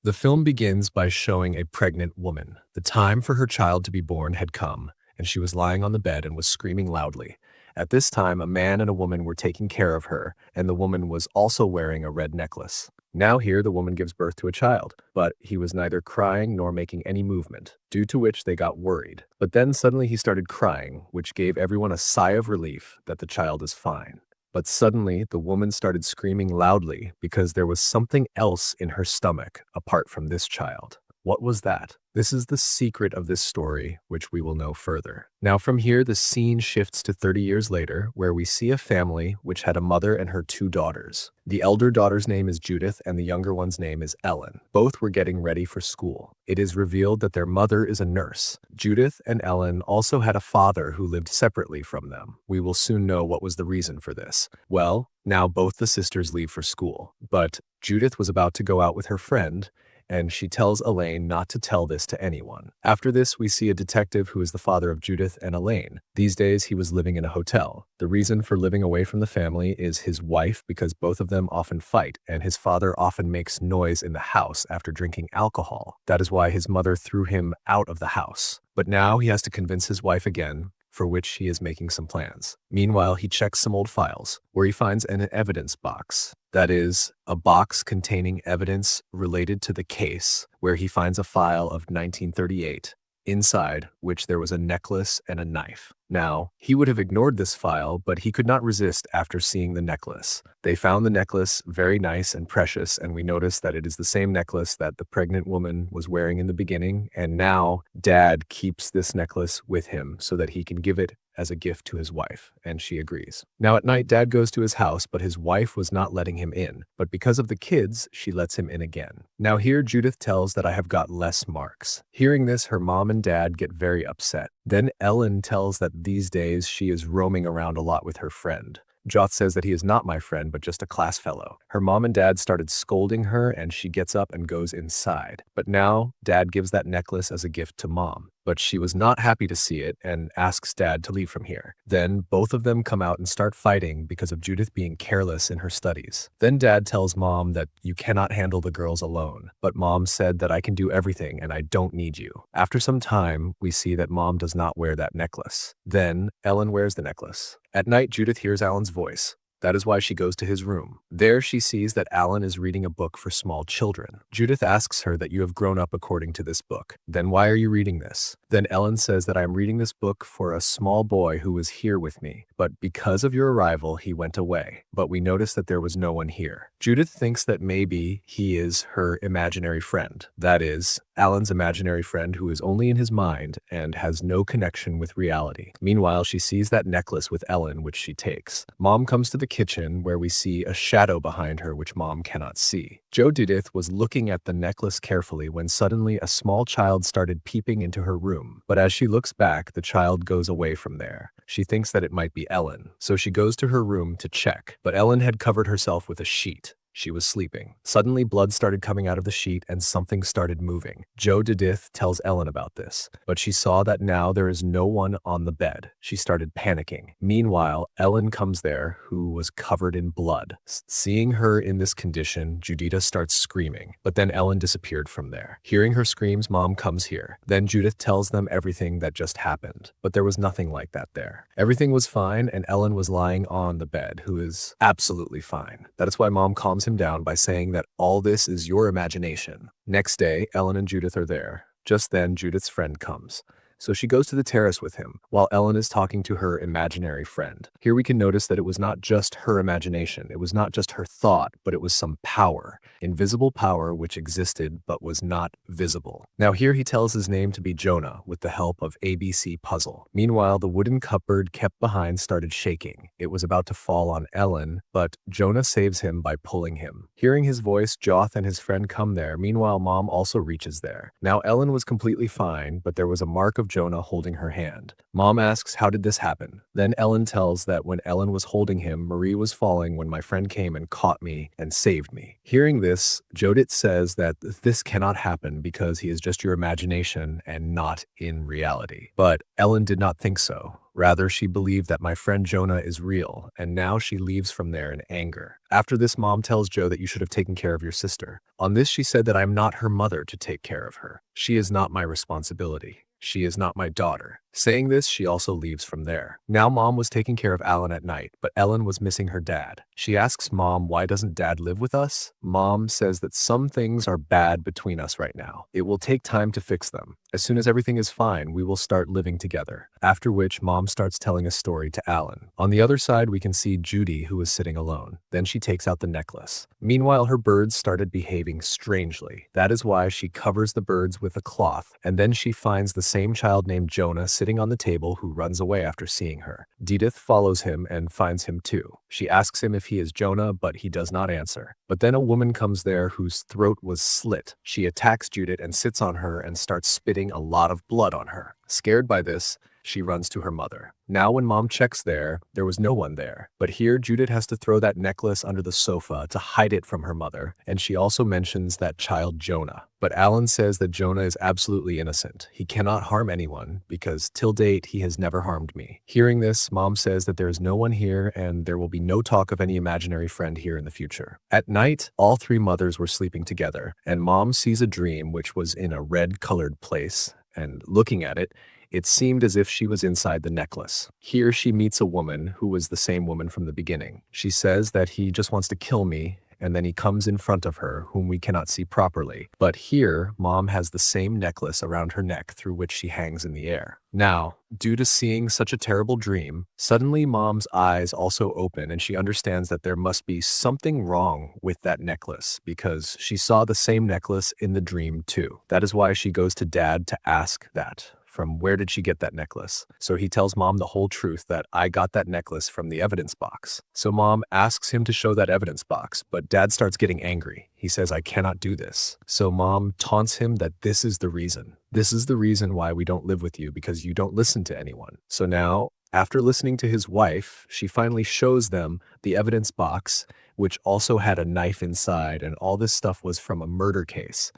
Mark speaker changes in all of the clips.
Speaker 1: The film begins by showing a pregnant woman. The time for her child to be born had come, and she was lying on the bed and was screaming loudly. At this time, a man and a woman were taking care of her, and the woman was also wearing a red necklace. Now here the woman gives birth to a child, but he was neither crying nor making any movement, due to which they got worried. But then suddenly he started crying, which gave everyone a sigh of relief that the child is fine. But suddenly, the woman started screaming loudly because there was something else in her stomach apart from this child. What was that? This is the secret of this story, which we will know further. Now from here, the scene shifts to 30 years later, where we see a family which had a mother and her two daughters. The elder daughter's name is Judith and the younger one's name is Ellen. Both were getting ready for school. It is revealed that their mother is a nurse. Judith and Ellen also had a father who lived separately from them. We will soon know what was the reason for this. Well, now both the sisters leave for school, but Judith was about to go out with her friend, and she tells Elaine not to tell this to anyone. After this, we see a detective who is the father of Judith and Elaine. These days, he was living in a hotel. The reason for living away from the family is his wife, because both of them often fight, and his father often makes noise in the house after drinking alcohol. That is why his mother threw him out of the house. But now he has to convince his wife again, for which he is making some plans. Meanwhile, he checks some old files, where he finds an evidence box. That is, a box containing evidence related to the case, where he finds a file of 1938, inside which there was a necklace and a knife. Now, he would have ignored this file, but he could not resist after seeing the necklace. They found the necklace very nice and precious, and we notice that it is the same necklace that the pregnant woman was wearing in the beginning, and now Dad keeps this necklace with him so that he can give it as a gift to his wife, and she agrees. Now at night, Dad goes to his house, but his wife was not letting him in. But because of the kids, she lets him in again. Now here, Judith tells that I have got less marks. Hearing this, her mom and dad get very upset. Then Ellen tells that these days she is roaming around a lot with her friend. Joth says that he is not my friend, but just a class fellow. Her mom and dad started scolding her, and she gets up and goes inside. But now, Dad gives that necklace as a gift to Mom. But she was not happy to see it and asks Dad to leave from here. Then both of them come out and start fighting because of Judith being careless in her studies. Then Dad tells Mom that you cannot handle the girls alone. But Mom said that I can do everything and I don't need you. After some time, we see that Mom does not wear that necklace. Then Ellen wears the necklace. At night, Judith hears Alan's voice. That is why she goes to his room. There she sees that Alan is reading a book for small children. Judith asks her that you have grown up according to this book. Then why are you reading this? Then Ellen says that I am reading this book for a small boy who was here with me, but because of your arrival, he went away. But we noticed that there was no one here. Judith thinks that maybe he is her imaginary friend. That is, Alan's imaginary friend who is only in his mind and has no connection with reality. Meanwhile, she sees that necklace with Ellen, which she takes. Mom comes to the kitchen where we see a shadow behind her which Mom cannot see. Judith was looking at the necklace carefully when suddenly a small child started peeping into her room. But as she looks back, the child goes away from there. She thinks that it might be Ellen, so she goes to her room to check. But Ellen had covered herself with a sheet. She was sleeping. Suddenly, blood started coming out of the sheet and something started moving. Judith tells Ellen about this, but she saw that now there is no one on the bed. She started panicking. Meanwhile, Ellen comes there, who was covered in blood. Seeing her in this condition, Judith starts screaming, but then Ellen disappeared from there. Hearing her screams, Mom comes here. Then Judith tells them everything that just happened, but there was nothing like that there. Everything was fine, and Ellen was lying on the bed, who is absolutely fine. That is why Mom calms him down by saying that all this is your imagination. Next day, Ellen and Judith are there. Just then, Judith's friend comes. So she goes to the terrace with him, while Ellen is talking to her imaginary friend. Here we can notice that it was not just her imagination, it was not just her thought, but it was some power, invisible power which existed but was not visible. Now here he tells his name to be Jonah with the help of ABC Puzzle. Meanwhile, the wooden cupboard kept behind started shaking. It was about to fall on Ellen, but Jonah saves him by pulling him. Hearing his voice, Joth and his friend come there. Meanwhile, Mom also reaches there. Now Ellen was completely fine, but there was a mark of Jonah holding her hand. Mom asks, how did this happen? Then Ellen tells that when Ellen was holding him, Marie was falling when my friend came and caught me and saved me. Hearing this, Judith says that this cannot happen because he is just your imagination and not in reality. But Ellen did not think so. Rather, she believed that my friend Jonah is real, and now she leaves from there in anger. After this, Mom tells Joe that you should have taken care of your sister. On this, she said that I'm not her mother to take care of her. She is not my responsibility. She is not my daughter. Saying this, she also leaves from there. Now Mom was taking care of Alan at night, but Ellen was missing her dad. She asks Mom, why doesn't Dad live with us? Mom says that some things are bad between us right now. It will take time to fix them. As soon as everything is fine, we will start living together. After which, Mom starts telling a story to Alan. On the other side, we can see Judy, who is sitting alone. Then she takes out the necklace. Meanwhile, her birds started behaving strangely. That is why she covers the birds with a cloth, and then she finds the same child named Jonah sitting on the table who runs away after seeing her. Edith follows him and finds him too. She asks him if he is Jonah, but he does not answer. But then a woman comes there whose throat was slit. She attacks Judith and sits on her and starts spitting a lot of blood on her. Scared by this, she runs to her mother. Now when Mom checks there was no one there. But here Judith has to throw that necklace under the sofa to hide it from her mother, and she also mentions that child Jonah. But Alan says that Jonah is absolutely innocent. He cannot harm anyone because till date he has never harmed me. Hearing this, Mom says that there is no one here and there will be no talk of any imaginary friend here in the future. At night, all three mothers were sleeping together, and Mom sees a dream which was in a red-colored place, and looking at it, it seemed as if she was inside the necklace. Here she meets a woman who was the same woman from the beginning. She says that he just wants to kill me, and then he comes in front of her, whom we cannot see properly. But here, Mom has the same necklace around her neck through which she hangs in the air. Now, due to seeing such a terrible dream, suddenly Mom's eyes also open and she understands that there must be something wrong with that necklace because she saw the same necklace in the dream too. That is why she goes to Dad to ask that. From where did she get that necklace? So he tells Mom the whole truth that I got that necklace from the evidence box. So Mom asks him to show that evidence box, but Dad starts getting angry. He says, I cannot do this. So Mom taunts him that this is the reason. This is the reason why we don't live with you because you don't listen to anyone. So now, after listening to his wife, she finally shows them the evidence box, which also had a knife inside, and all this stuff was from a murder case.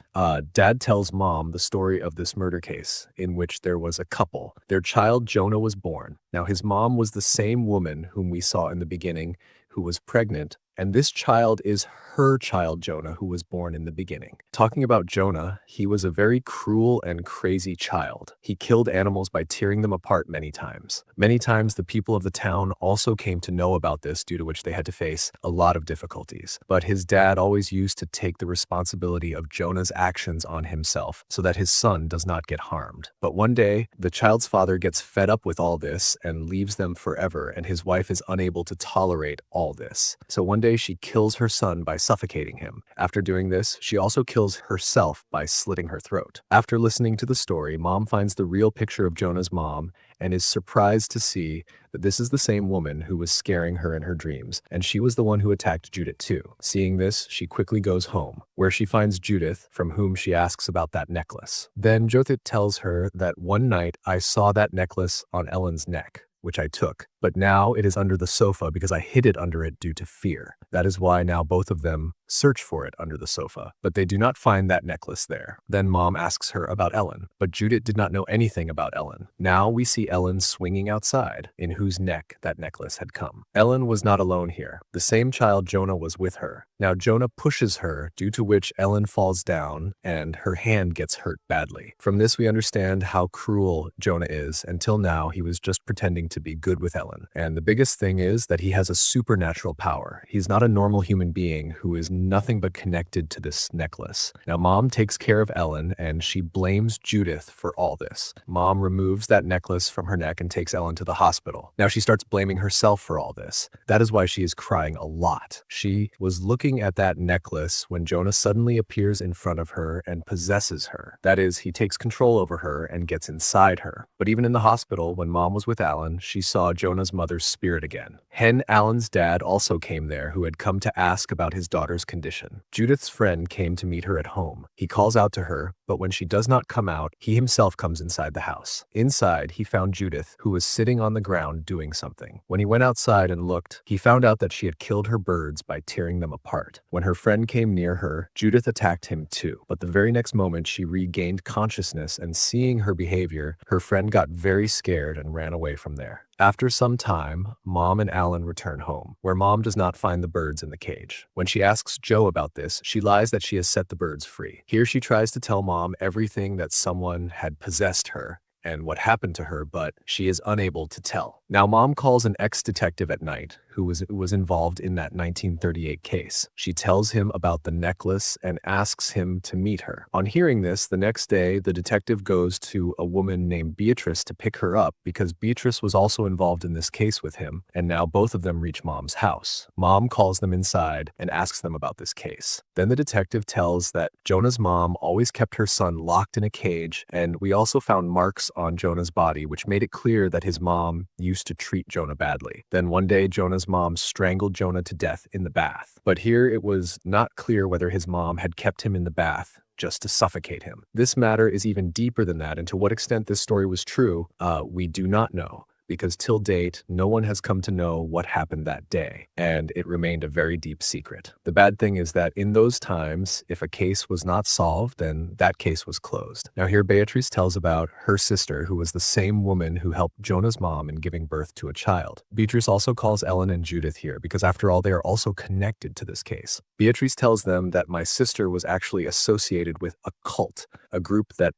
Speaker 1: Dad tells Mom the story of this murder case, in which there was a couple. Their child Jonah was born. Now his mom was the same woman whom we saw in the beginning, who was pregnant, and this child is her child Jonah, who was born in the beginning. Talking about Jonah, he was a very cruel and crazy child. He killed animals by tearing them apart many times. Many times the people of the town also came to know about this, due to which they had to face a lot of difficulties. But his dad always used to take the responsibility of Jonah's actions on himself so that his son does not get harmed. But one day, the child's father gets fed up with all this and leaves them forever, and his wife is unable to tolerate all this. So one day she kills her son by suffocating him. After doing this, she also kills herself by slitting her throat. After listening to the story, Mom finds the real picture of Jonah's mom and is surprised to see that this is the same woman who was scaring her in her dreams, and she was the one who attacked Judith too. Seeing this, she quickly goes home, where she finds Judith, from whom she asks about that necklace. Then Judith tells her that one night I saw that necklace on Ellen's neck, which I took, but now it is under the sofa because I hid it under it due to fear. That is why now both of them search for it under the sofa, but they do not find that necklace there. Then Mom asks her about Ellen, but Judith did not know anything about Ellen. Now we see Ellen swinging outside, in whose neck that necklace had come. Ellen was not alone here. The same child Jonah was with her. Now Jonah pushes her, due to which Ellen falls down and her hand gets hurt badly. From this we understand how cruel Jonah is. Until now he was just pretending to be good with Ellen. And the biggest thing is that he has a supernatural power. He's not a normal human being who is nothing but connected to this necklace. Now Mom takes care of Ellen and she blames Judith for all this. Mom removes that necklace from her neck and takes Ellen to the hospital. Now she starts blaming herself for all this. That is why she is crying a lot. She was looking at that necklace when Jonah suddenly appears in front of her and possesses her. That is, he takes control over her and gets inside her. But even in the hospital, when Mom was with Alan, she saw Jonah's mother's spirit again. Hen Alan's dad also came there, who had come to ask about his daughter's condition. Judith's friend came to meet her at home. He calls out to her, but when she does not come out, he himself comes inside the house. Inside, he found Judith, who was sitting on the ground doing something. When he went outside and looked, he found out that she had killed her birds by tearing them apart. When her friend came near her, Judith attacked him too. But the very next moment, she regained consciousness, and seeing her behavior, her friend got very scared and ran away from there. After some time, Mom and Alan return home, where Mom does not find the birds in the cage. When she asks Joe about this, she lies that she has set the birds free. Here she tries to tell Mom everything that someone had possessed her and what happened to her, but she is unable to tell. Now, Mom calls an ex-detective at night who was involved in that 1938 case. She tells him about the necklace and asks him to meet her. On hearing this, the next day, the detective goes to a woman named Beatrice to pick her up because Beatrice was also involved in this case with him, and now both of them reach Mom's house. Mom calls them inside and asks them about this case. Then the detective tells that Jonah's mom always kept her son locked in a cage, and we also found marks on Jonah's body, which made it clear that his mom used to treat Jonah badly. Then one day, Jonah's mom strangled Jonah to death in the bath. But here it was not clear whether his mom had kept him in the bath just to suffocate him. This matter is even deeper than that, and to what extent this story was true, we do not know, because till date, no one has come to know what happened that day, and it remained a very deep secret. The bad thing is that in those times, if a case was not solved, then that case was closed. Now here Beatrice tells about her sister, who was the same woman who helped Jonah's mom in giving birth to a child. Beatrice also calls Ellen and Judith here, because after all, they are also connected to this case. Beatrice tells them that my sister was actually associated with a cult, a group that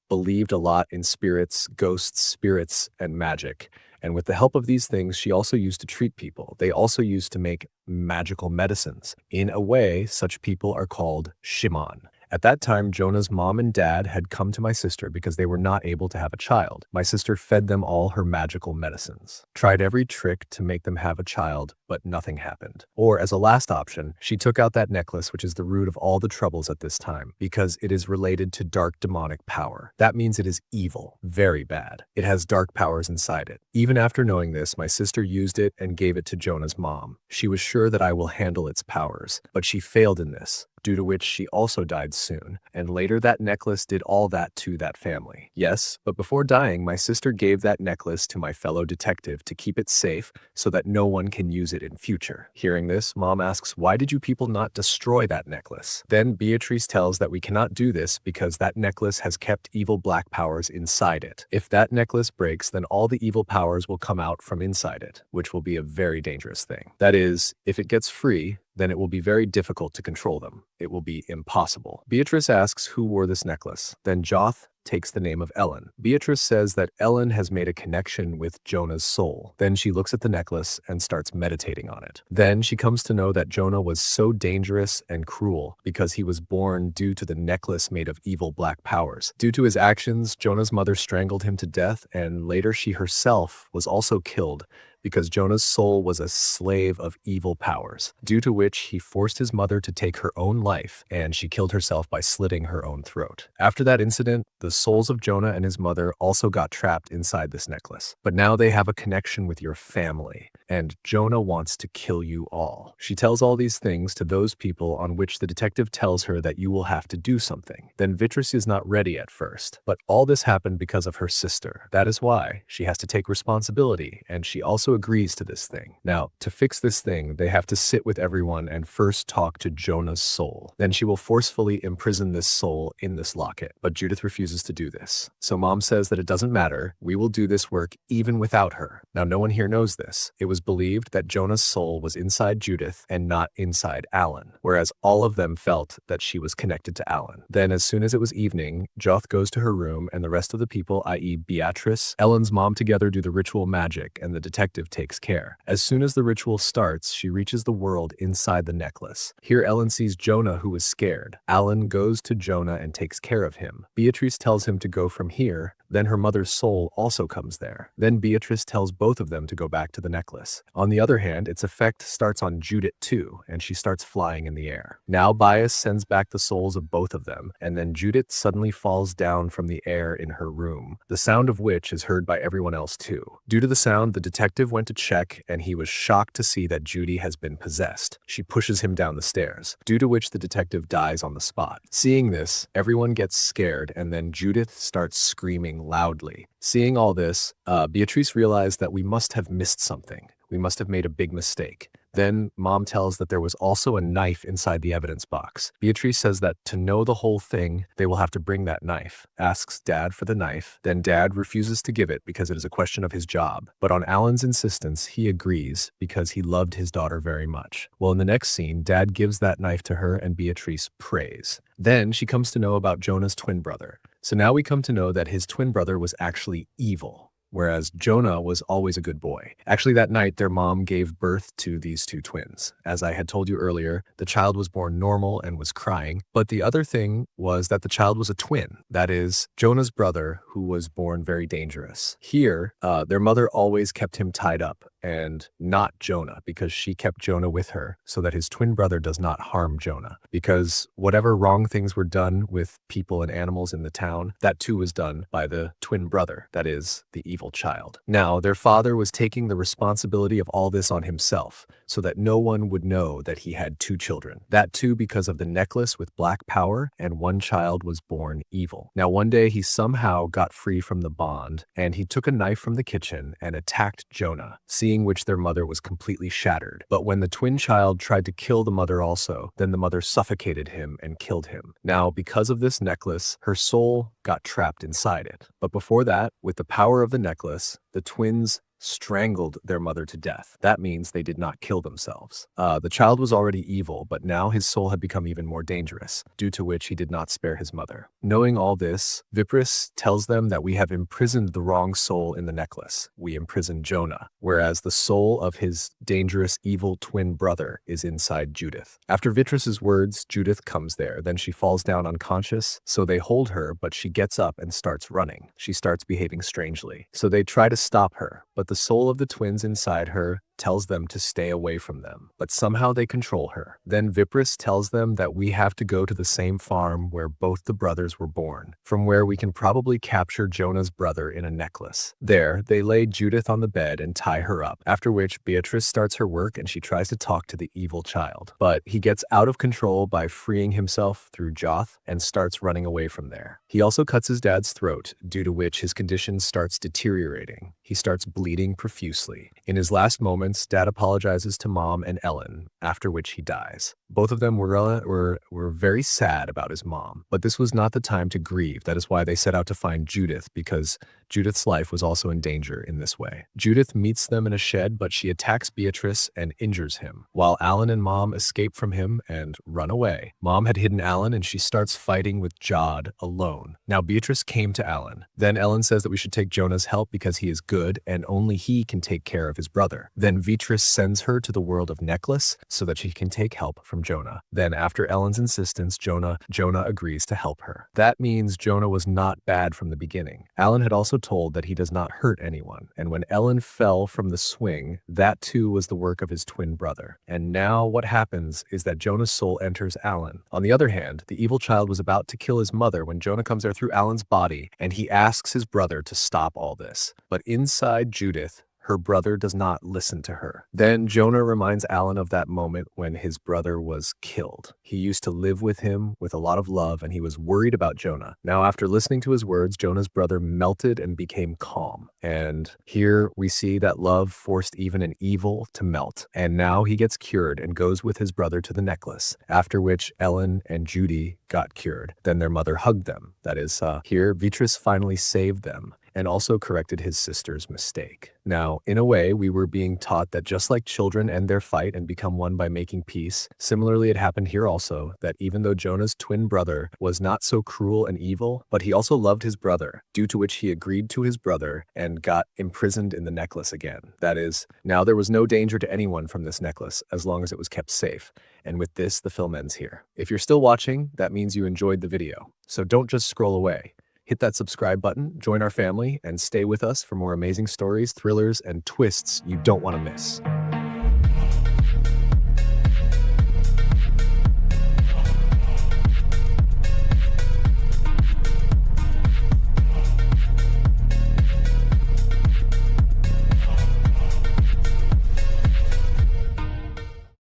Speaker 1: believed a lot in spirits, ghosts, spirits, and magic. And with the help of these things, she also used to treat people. They also used to make magical medicines. In a way, such people are called shaman. At that time, Jonah's mom and dad had come to my sister because they were not able to have a child. My sister fed them all her magical medicines, tried every trick to make them have a child, but nothing happened. Or as a last option, she took out that necklace, which is the root of all the troubles at this time, because it is related to dark demonic power. That means it is evil, very bad. It has dark powers inside it. Even after knowing this, my sister used it and gave it to Jonah's mom. She was sure that I will handle its powers, but she failed in this, due to which she also died soon, and later that necklace did all that to that family. Yes, but before dying, my sister gave that necklace to my fellow detective to keep it safe so that no one can use it in future. Hearing this, Mom asks, why did you people not destroy that necklace? Then Beatrice tells that we cannot do this because that necklace has kept evil black powers inside it. If that necklace breaks, then all the evil powers will come out from inside it, which will be a very dangerous thing. That is, if it gets free, then it will be very difficult to control them. It will be impossible. Beatrice asks who wore this necklace. Then Joth takes the name of Ellen. Beatrice says that Ellen has made a connection with Jonah's soul. Then she looks at the necklace and starts meditating on it. Then she comes to know that Jonah was so dangerous and cruel because he was born due to the necklace made of evil black powers. Due to his actions, Jonah's mother strangled him to death, and later she herself was also killed because Jonah's soul was a slave of evil powers, due to which he forced his mother to take her own life, and she killed herself by slitting her own throat. After that incident, the souls of Jonah and his mother also got trapped inside this necklace. But now they have a connection with your family, and Jonah wants to kill you all. She tells all these things to those people on which the detective tells her that you will have to do something. Then Beatrice is not ready at first, but all this happened because of her sister. That is why she has to take responsibility, and she also agrees to this thing. Now, to fix this thing, they have to sit with everyone and first talk to Jonah's soul. Then she will forcefully imprison this soul in this locket, but Judith refuses to do this. So Mom says that it doesn't matter, we will do this work even without her. Now, no one here knows this. It was believed that Jonah's soul was inside Judith and not inside Alan, whereas all of them felt that she was connected to Alan. Then, as soon as it was evening, Joth goes to her room, and the rest of the people, i.e. Beatrice, Ellen's mom, together do the ritual magic, and the detective takes care. As soon as the ritual starts, she reaches the world inside the necklace. Here Ellen sees Jonah, who is scared. Alan goes to Jonah and takes care of him. Beatrice tells him to go from here. Then her mother's soul also comes there. Then Beatrice tells both of them to go back to the necklace. On the other hand, its effect starts on Judith too, and she starts flying in the air. Now Bias sends back the souls of both of them, and then Judith suddenly falls down from the air in her room, the sound of which is heard by everyone else too. Due to the sound, the detective went to check, and he was shocked to see that Judy has been possessed. She pushes him down the stairs, due to which the detective dies on the spot. Seeing this, everyone gets scared, and then Judith starts screaming loudly. Seeing all this, Beatrice realized that we must have missed something. We must have made a big mistake. Then mom tells that there was also a knife inside the evidence box. Beatrice says that to know the whole thing, they will have to bring that knife, asks dad for the knife, then dad refuses to give it because it is a question of his job. But on Alan's insistence, he agrees because he loved his daughter very much. Well, in the next scene, dad gives that knife to her and Beatrice prays. Then she comes to know about Jonah's twin brother. So now we come to know that his twin brother was actually evil, whereas Jonah was always a good boy. Actually, that night, their mom gave birth to these two twins. As I had told you earlier, the child was born normal and was crying, but the other thing was that the child was a twin. That is, Jonah's brother, who was born very dangerous. Here, their mother always kept him tied up, and not Jonah, because she kept Jonah with her so that his twin brother does not harm Jonah. Because whatever wrong things were done with people and animals in the town, that too was done by the twin brother, that is, the evil child. Now, their father was taking the responsibility of all this on himself so that no one would know that he had two children. That too because of the necklace with black power, and one child was born evil. Now, one day he somehow got free from the bond, and he took a knife from the kitchen and attacked Jonah, seeing which their mother was completely shattered. But when the twin child tried to kill the mother also, then the mother suffocated him and killed him. Now, because of this necklace, her soul got trapped inside it. But before that, with the power of the necklace, the twins strangled their mother to death. That means they did not kill themselves. The child was already evil, but now his soul had become even more dangerous, due to which he did not spare his mother. Knowing all this, Vipris tells them that we have imprisoned the wrong soul in the necklace. We imprisoned Jonah, whereas the soul of his dangerous evil twin brother is inside Judith. After Vitris's words, Judith comes there. Then she falls down unconscious, so they hold her, but she gets up and starts running. She starts behaving strangely. So they try to stop her, but the soul of the twins inside her tells them to stay away from them, but somehow they control her. Then Vipris tells them that we have to go to the same farm where both the brothers were born, from where we can probably capture Jonah's brother in a necklace. There, they lay Judith on the bed and tie her up, after which Beatrice starts her work and she tries to talk to the evil child. But he gets out of control by freeing himself through Joth and starts running away from there. He also cuts his dad's throat, due to which his condition starts deteriorating. He starts bleeding profusely. In his last moments, Dad apologizes to Mom and Ellen, after which he dies. Both of them were very sad about his mom, but this was not the time to grieve. That is why they set out to find Judith, because Judith's life was also in danger in this way. Judith meets them in a shed, but she attacks Beatrice and injures him, while Alan and Mom escape from him and run away. Mom had hidden Alan and she starts fighting with Jod alone. Now Beatrice came to Alan. Then Ellen says that we should take Jonah's help because he is good and only he can take care of his brother. Then Beatrice sends her to the world of Necklace so that she can take help from Jonah. Then after Ellen's insistence, Jonah agrees to help her. That means Jonah was not bad from the beginning. Alan had also told that he does not hurt anyone, and when Ellen fell from the swing, that too was the work of his twin brother. And now what happens is that Jonah's soul enters Alan. On the other hand, the evil child was about to kill his mother when Jonah comes there through Alan's body, and he asks his brother to stop all this. But inside Judith, her brother does not listen to her. Then Jonah reminds Alan of that moment when his brother was killed. He used to live with him with a lot of love, and he was worried about Jonah. Now, after listening to his words, Jonah's brother melted and became calm. And here we see that love forced even an evil to melt. And now he gets cured and goes with his brother to the necklace, after which Ellen and Judy got cured. Then their mother hugged them. That is, here Beatrice finally saved them and also corrected his sister's mistake. Now, in a way, we were being taught that just like children end their fight and become one by making peace, similarly it happened here also, that even though Jonah's twin brother was not so cruel and evil, but he also loved his brother, due to which he agreed to his brother and got imprisoned in the necklace again. That is, now there was no danger to anyone from this necklace as long as it was kept safe. And with this, the film ends here. If you're still watching, that means you enjoyed the video. So don't just scroll away. Hit that subscribe button, join our family, and stay with us for more amazing stories, thrillers, and twists you don't want to miss.